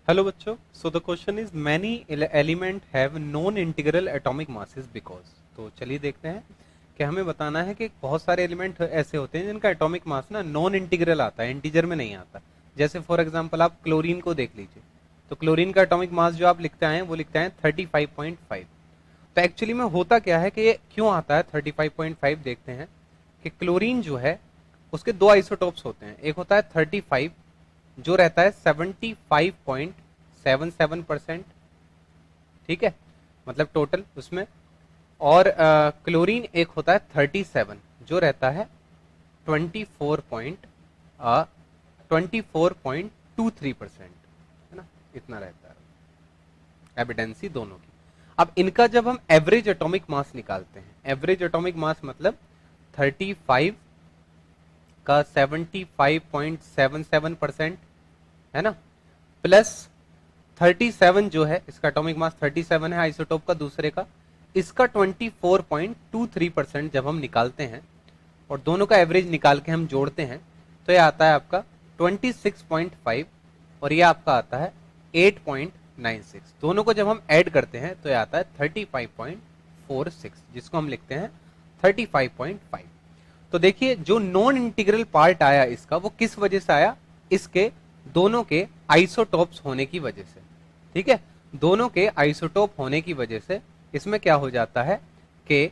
Hello बच्चों, so the question is many element have non integral atomic masses because. तो चलिए देखते हैं कि हमें बताना है कि बहुत सारे एलिमेंट ऐसे होते हैं जिनका एटॉमिक मास ना नॉन इंटीग्रल आता है, इंटीजर में नहीं आता। जैसे फॉर एग्जांपल आप क्लोरीन को देख लीजिए, तो क्लोरीन का एटॉमिक मास जो आप लिखते हैं वो लिखते हैं 35.5। तो एक्चुअली में होता क्या है कि ये क्यों आता है 35.5, देखते हैं कि क्लोरीन जो है उसके दो आइसोटोप्स होते हैं। एक होता है 35 जो रहता है 75.77%, ठीक है, मतलब टोटल उसमें। और क्लोरीन एक होता है 37 जो रहता है 24.23%, है ना, इतना रहता है एविडेंसी दोनों की। अब इनका जब हम एवरेज एटॉमिक मास निकालते हैं, एवरेज एटॉमिक मास मतलब 35 का 75.77%, है ना, प्लस 37 जो है इसका एटॉमिक मास 37 है आइसोटोप का दूसरे का, इसका 24.23% जब हम निकालते हैं और दोनों का एवरेज निकाल के हम जोड़ते हैं तो ये आता है आपका 26.5 और ये आपका आता है 8.96। दोनों को जब हम ऐड करते हैं तो ये आता है 35.46, जिसको हम लिखते हैं 35.5। तो देखिए जो नॉन इंटीग्रल पार्ट आया इसका वो किस वजह से आया, इसके दोनों के आइसोटोप्स होने की वजह से। ठीक है, दोनों के आइसोटोप होने की वजह से इसमें क्या हो जाता है कि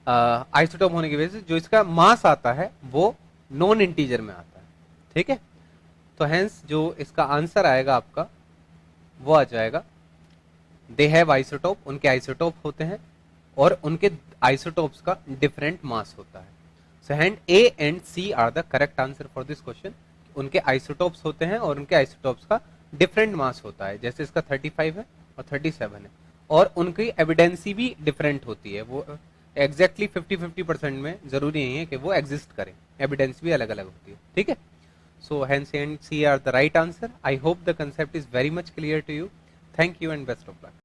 आइसोटोप होने की वजह से जो इसका मास आता है वो नॉन इंटीजर में आता है। ठीक है, तो हेंस जो इसका आंसर आएगा आपका वो आ जाएगा दे हैव आइसोटोप, उनके आइसोटोप होते हैं और उनके आइसोटोप्स का डिफरेंट मास होता है। So hand A and C are the correct answer for this question. उनके आइसोटोप्स होते हैं और उनके आइसोटोप्स का डिफरेंट मास होता है, जैसे इसका 35 है और 37 है, और उनकी एविडेंसी भी डिफरेंट होती है। वो एग्जैक्टली 50-50% में जरूरी नहीं है कि वो एग्जिस्ट करें, एविडेंस भी अलग अलग होती है। ठीक है, so hence A and C are the right answer. I hope the concept is very much clear to you. Thank you and best of luck.